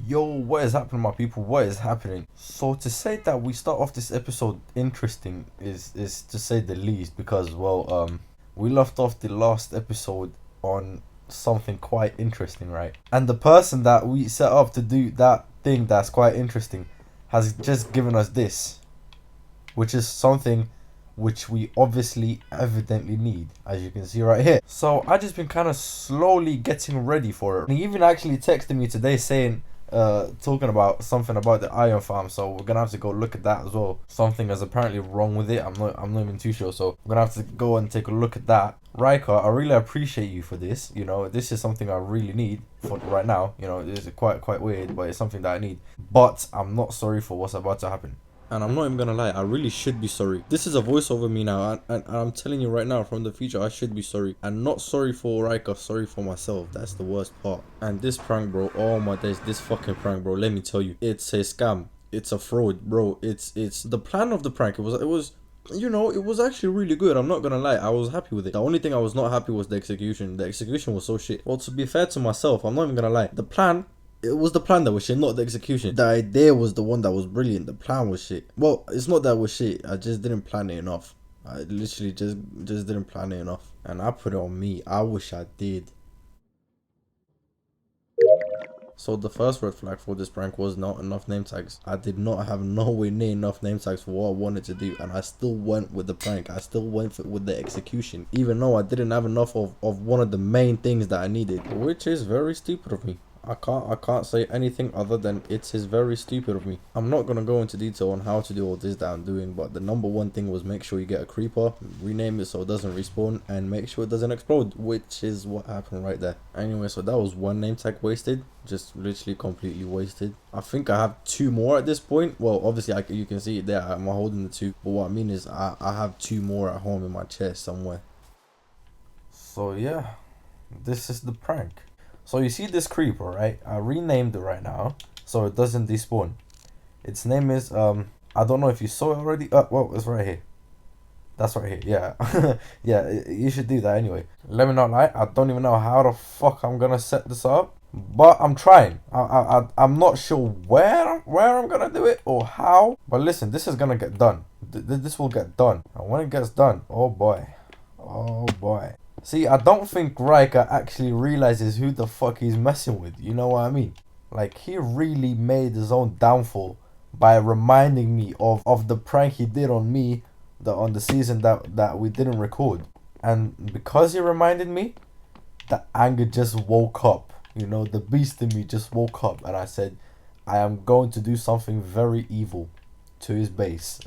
Yo, what is happening, my people? What is happening? So to say that we start off this episode interesting is to say the least, because we left off the last episode on something quite interesting, right? And the person that we set up to do that thing that's quite interesting has just given us this, which is something which we obviously evidently need, as you can see right here. So I just been kind of slowly getting ready for it. He even actually texted me today saying talking about something about the iron farm, so we're gonna have to go look at that as well. Something is apparently wrong with it. I'm not even too sure, so we're gonna have to go and take a look at that. Riker, I really appreciate you for this. You know, this is something I really need for right now. You know, it's quite weird, but it's something that I need. But I'm not sorry for what's about to happen. And I'm not even gonna lie, I really should be sorry. This is a voice over me now, and I'm telling you right now, from the future, I should be sorry. And not sorry for Riker, sorry for myself. That's the worst part. And this prank, bro, oh my days, this fucking prank, bro, let me tell you, it's a scam. It's a fraud, bro. It's the plan of the prank. It was you know, it was actually really good. I'm not gonna lie, I was happy with it. The only thing I was not happy was the execution. The execution was so shit. Well, to be fair to myself, I'm not even gonna lie, the plan, it was the plan that was shit, not the execution. The idea was the one that was brilliant. The plan was shit. Well, it's not that it was shit. I just didn't plan it enough. I literally just didn't plan it enough. And I put it on me. I wish I did. So the first red flag for this prank was not enough name tags. I did not have nowhere near enough name tags for what I wanted to do, and I still went with the prank. I still went with the execution, even though I didn't have enough of one of the main things that I needed, which is very stupid of me. I can't say anything other than it is very stupid of me. I'm not gonna go into detail on how to do all this that I'm doing, but the number one thing was make sure you get a creeper, rename it so it doesn't respawn, and make sure it doesn't explode, which is what happened right there. Anyway, so that was one name tag wasted, just literally completely wasted. I think I have two more at this point. Well, obviously you can see it there, I'm holding the two, but what I mean is I have two more at home in my chest somewhere. So yeah, this is the prank. So you see this creeper, right? I renamed it right now so it doesn't despawn. Its name is I don't know if you saw it already. Well, it's right here. That's right here. Yeah. Yeah, you should do that anyway. Let me not lie, I don't even know how the fuck I'm gonna set this up, but I'm trying. I'm not sure where I'm gonna do it or how, but listen, this is gonna get done. This will get done, and when it gets done, oh boy, see, I don't think Riker actually realizes who the fuck he's messing with, you know what I mean? Like, he really made his own downfall by reminding me of the prank he did on me on the season that we didn't record. And because he reminded me, the anger just woke up. You know, the beast in me just woke up, and I said, I am going to do something very evil to his base.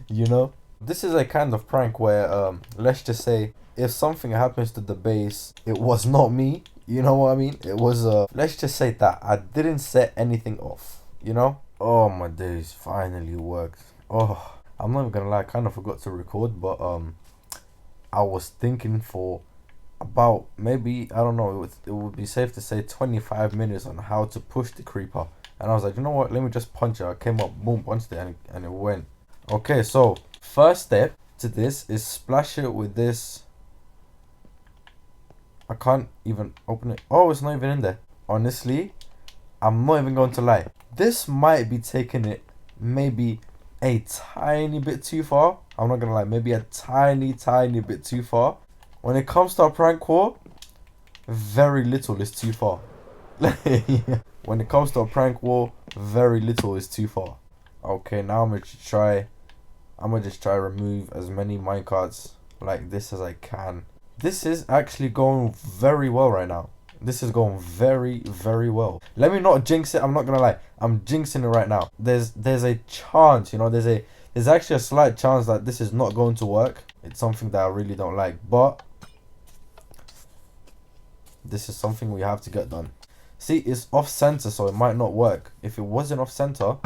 You know? This is a kind of prank where, let's just say, if something happens to the base, it was not me, you know what I mean? It was, let's just say that I didn't set anything off, you know? Oh my days, finally worked. Oh, I'm not even gonna lie, I kind of forgot to record, but, I was thinking for about, maybe, I don't know, it would be safe to say 25 minutes on how to push the creeper. And I was like, you know what, let me just punch it. I came up, boom, punched it, and it went. Okay, so, first step to this is splash it with this. I can't even open it. Oh, it's not even in there. Honestly, I'm not even going to lie. This might be taking it maybe a tiny bit too far. I'm not going to lie. Maybe a tiny bit too far. When it comes to a prank war, very little is too far. When it comes to a prank war, very little is too far. Okay, now I'm going to just try remove as many minecarts like this as I can. This is actually going very well right now. This is going very well. Let me not jinx it. I'm not gonna lie, I'm jinxing it right now. There's a chance, you know, there's actually a slight chance that this is not going to work. It's something that I really don't like, but this is something we have to get done. See, it's off center, so it might not work. If it wasn't off center,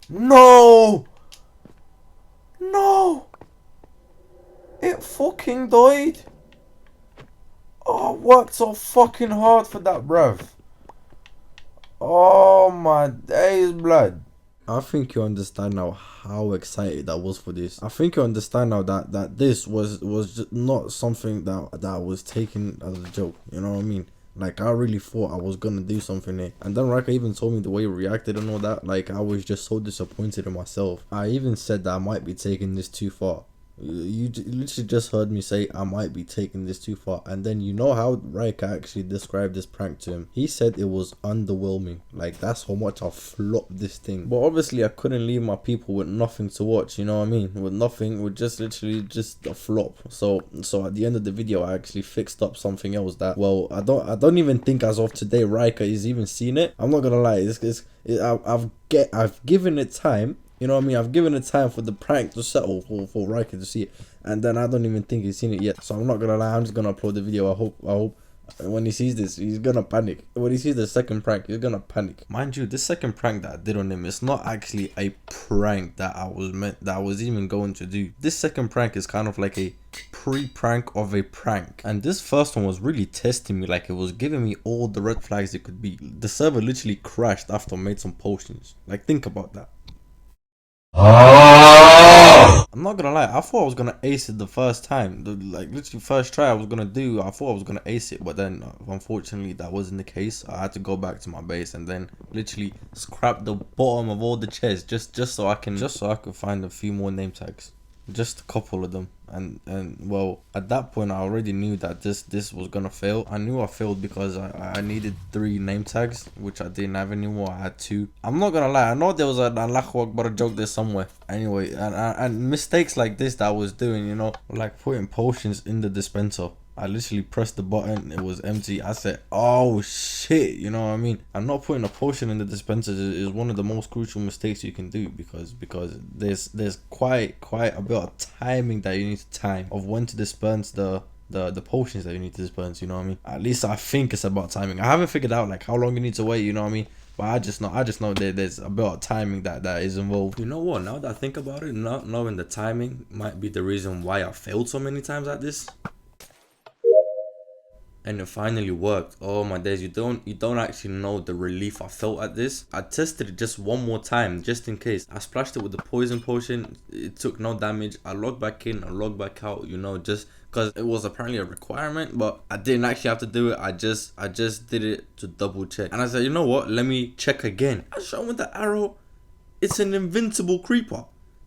no, it fucking died. Oh, I worked so fucking hard for that, bruv. Oh my days, blood. I think you understand now how excited I was for this. I think you understand now that this was just not something that was taken as a joke. You know what I mean? Like, I really thought I was gonna do something there. And then Riker even told me the way he reacted and all that. Like, I was just so disappointed in myself. I even said that I might be taking this too far. You literally just heard me say I might be taking this too far, and then you know how Riker actually described this prank to him. He said it was underwhelming. Like, that's how much I flopped this thing. But obviously I couldn't leave my people with nothing to watch, you know what I mean? With nothing, with just literally just a flop. So at the end of the video I actually fixed up something else that, well, I don't even think as of today Riker is even seen it. I'm not gonna lie, I've given it time. You know what I mean? I've given it time for the prank to settle for Riker to see it. And then I don't even think he's seen it yet. So I'm not gonna lie, I'm just gonna upload the video. I hope when he sees this, he's gonna panic. When he sees the second prank, he's gonna panic. Mind you, this second prank that I did on him, it's not actually a prank that I was even going to do. This second prank is kind of like a pre-prank of a prank. And this first one was really testing me. Like, it was giving me all the red flags it could be. The server literally crashed after I made some potions. Like, think about that. I'm not gonna lie, I thought I was gonna ace it the first time. Like, literally first try I thought I was gonna ace it, but then unfortunately that wasn't the case. I had to go back to my base and then literally scrap the bottom of all the chests just so I could find a few more name tags. Just a couple of them. And well, at that point I already knew that this was gonna fail. I knew I failed because I needed 3 name tags, which I didn't have anymore. I had 2. I'm not gonna lie, I know there was an Allahu Akbar joke there somewhere. Anyway, and mistakes like this that I was doing, you know, like putting potions in the dispenser. I literally pressed the button, it was empty. I said, oh shit, you know what I mean? And not putting a potion in the dispenser is one of the most crucial mistakes you can do, because there's quite a bit of timing that you need to time of when to dispense the potions that you need to dispense, you know what I mean? At least I think it's about timing. I haven't figured out like how long you need to wait, you know what I mean? But I just know that there's a bit of timing that is involved. You know what, now that I think about it, not knowing the timing might be the reason why I failed so many times at this. And it finally worked. Oh my days, you don't actually know the relief I felt at this. I tested it just one more time just in case. I splashed it with the poison potion, it took no damage. I logged back in, I logged back out, you know, just because it was apparently a requirement, but I didn't actually have to do it. I just did it to double check. And I said, you know what, let me check again. I shot with the arrow, it's an invincible creeper.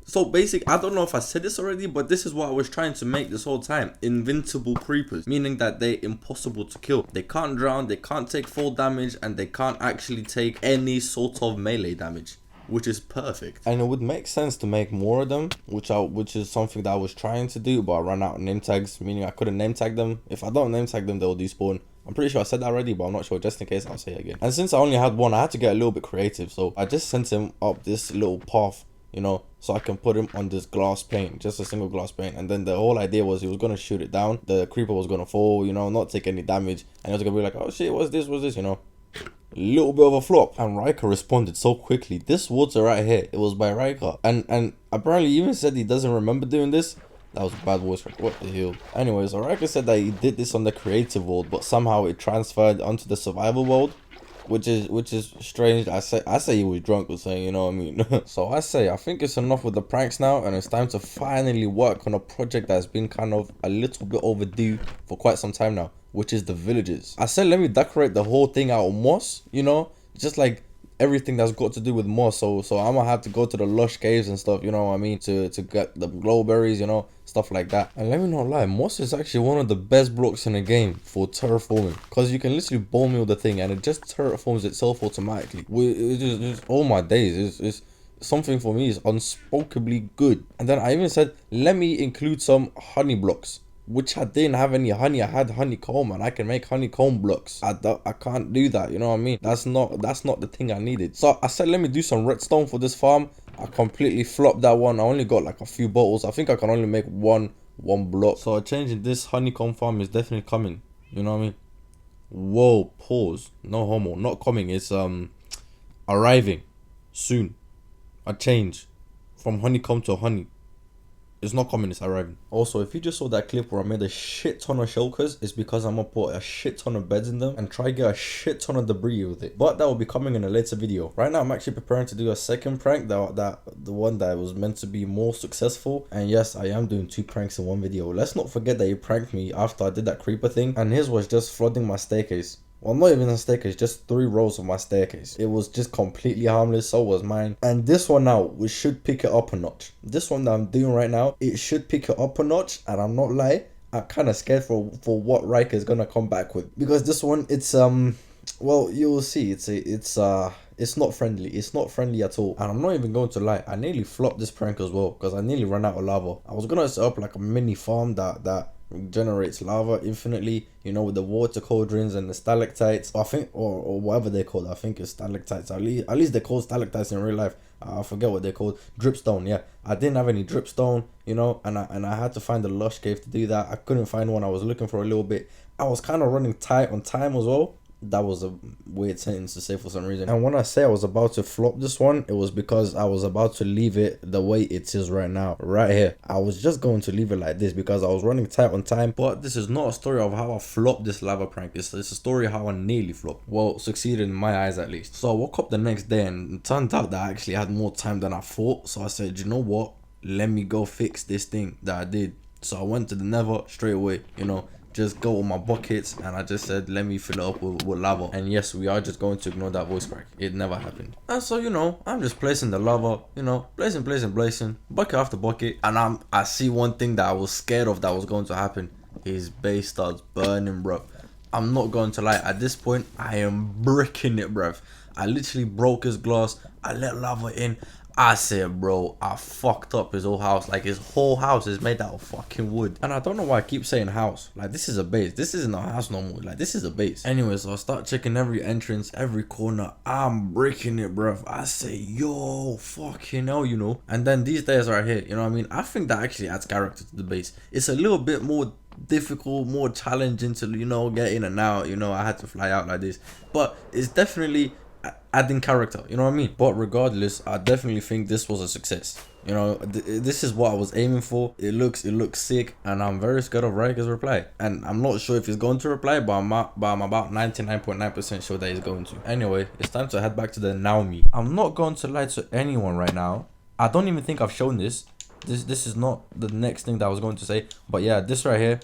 So basic, I don't know if I said this already, but this is what I was trying to make this whole time. Invincible creepers, meaning that they're impossible to kill. They can't drown, they can't take full damage, and they can't actually take any sort of melee damage, which is perfect. And it would make sense to make more of them, which is something that I was trying to do, but I ran out of name tags, meaning I couldn't name tag them. If I don't name tag them, they'll despawn. I'm pretty sure I said that already, but I'm not sure. Just in case, I'll say it again. And since I only had one, I had to get a little bit creative, so I just sent him up this little path, you know, so I can put him on this glass pane, just a single glass pane. And then the whole idea was he was gonna shoot it down, the creeper was gonna fall, you know, not take any damage, and it was gonna be like, oh shit, what's this, you know. A little bit of a flop. And Riker responded so quickly. This water right here, it was by Riker, and apparently he even said he doesn't remember doing this. That was a bad voice crack, what the hell. Anyways, so Riker said that he did this on the creative world, but somehow it transferred onto the survival world, which is strange. I say he was drunk or something, you know what I mean? So I think it's enough with the pranks now, and it's time to finally work on a project that's been kind of a little bit overdue for quite some time now, which is the villages. I said let me decorate the whole thing out of moss, you know, just like everything that's got to do with moss. So I'm gonna have to go to the lush caves and stuff, you know what I mean, to get the glowberries, you know, stuff like that. And let me not lie, moss is actually one of the best blocks in the game for terraforming, because you can literally bone meal the thing and it just terraforms itself automatically. It's just oh my days, it's something for me is unspeakably good. And then I even said let me include some honey blocks, which I didn't have any honey. I had honeycomb, and I can make honeycomb blocks. I can't do that, you know what I mean? That's not the thing I needed. So I said let me do some redstone for this farm. I completely flopped that one. I only got like a few bottles. I think I can only make one block. So changing this honeycomb farm is definitely coming, you know what I mean? Whoa, pause, no homo, not coming, it's arriving soon. A change from honeycomb to honey. It's not coming, it's arriving. Also, if you just saw that clip where I made a shit ton of shulkers, it's because I'm gonna put a shit ton of beds in them and try get a shit ton of debris with it. But that will be coming in a later video. Right now, I'm actually preparing to do a second prank, the one that was meant to be more successful. And yes, I am doing 2 pranks in one video. Let's not forget that he pranked me after I did that creeper thing, and his was just flooding my staircase. Well, not even a staircase, just 3 rows of my staircase. It was just completely harmless, so was mine. And this one now, we should pick it up a notch. This one that I'm doing right now, it should pick it up a notch, and I'm not lying, I'm kind of scared for what Riker's gonna come back with. Because this one, it's well, you will see, it's not friendly. It's not friendly at all. And I'm not even going to lie, I nearly flopped this prank as well, because I nearly ran out of lava. I was gonna set up like a mini farm that generates lava infinitely, you know, with the water cauldrons and the stalactites. I think, or whatever they're called. I think it's stalactites. At least they're called stalactites in real life. I forget what they're called. Dripstone. Yeah, I didn't have any dripstone, you know, and I had to find a lush cave to do that. I couldn't find one. I was looking for a little bit. I was kind of running tight on time as well. That was a weird sentence to say for some reason. And when I say I was about to flop this one, it was because I was about to leave it the way it is right now, right here. I was just going to leave it like this because I was running tight on time. But this is not a story of how I flopped this lava prank. It's a story of how I nearly flopped. Well, succeeded in my eyes at least. So I woke up the next day and it turned out that I actually had more time than I thought. So I said, you know what? Let me go fix this thing that I did. So I went to the nether straight away, you know. Just go on my buckets, and I just said, let me fill it up with lava. And yes, we are just going to ignore that voice crack. It never happened. And so, you know, I'm just placing the lava, you know, placing, bucket after bucket. And I see one thing that I was scared of that was going to happen. His base starts burning, bro. I'm not going to lie, at this point, I am bricking it, bruv. I literally broke his glass. I let lava in. I said, bro, I fucked up his whole house. Like, his whole house is made out of fucking wood. And I don't know why I keep saying house. Like, this is a base. This isn't a house no more. Like, this is a base. Anyway, so I start checking every entrance, every corner. I'm breaking it, bruv. I say, yo, fucking hell, you know. And then these days right here, you know what I mean? I think that actually adds character to the base. It's a little bit more difficult, more challenging to, you know, get in and out. You know, I had to fly out like this. But it's definitely adding character, you know what I mean? But regardless, I definitely think this was a success. You know, this is what I was aiming for. It looks sick, and I'm very scared of Riker's reply. And I'm not sure if he's going to reply, but I'm about 99.9% sure that he's going to. Anyway, it's time to head back to the now me. I'm not going to lie to anyone right now. I don't even think I've shown this. This is not the next thing that I was going to say, but yeah, this right here.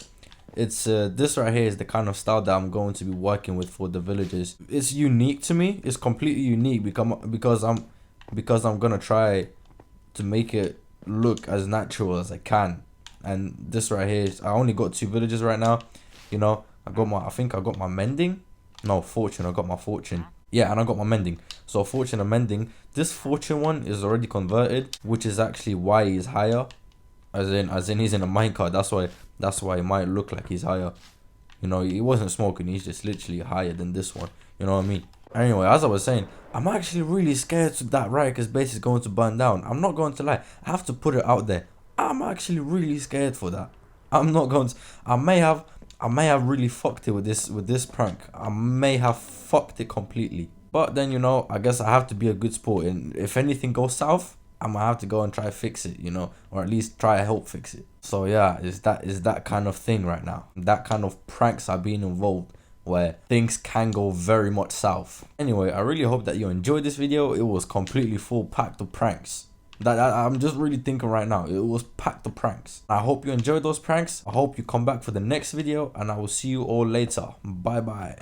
It's this right here is the kind of style that I'm going to be working with for the villages. It's unique to me. It's completely unique because I'm gonna try to make it look as natural as I can. And this right here is, I only got 2 villages right now. You know, I think I got my mending. No, fortune. I got my fortune. Yeah, and I got my mending. So fortune and mending. This fortune one is already converted, which is actually why he's higher. As in he's in a minecart. That's why it might look like he's higher. You know, he wasn't smoking. He's just literally higher than this one. You know what I mean? Anyway, as I was saying, I'm actually really scared that Riker's base is going to burn down. I'm not going to lie. I have to put it out there. I'm actually really scared for that. I'm not going to. I may have really fucked it with this prank. I may have fucked it completely. But then, you know, I guess I have to be a good sport. And if anything goes south, I'm gonna have to go and try to fix it, you know, or at least try to help fix it. So yeah, is that kind of thing right now. That kind of pranks are being involved where things can go very much south. Anyway, I really hope that you enjoyed this video. It was completely full packed of pranks. That I'm just really thinking right now. It was packed of pranks. I hope you enjoyed those pranks. I hope you come back for the next video, and I will see you all later. Bye bye.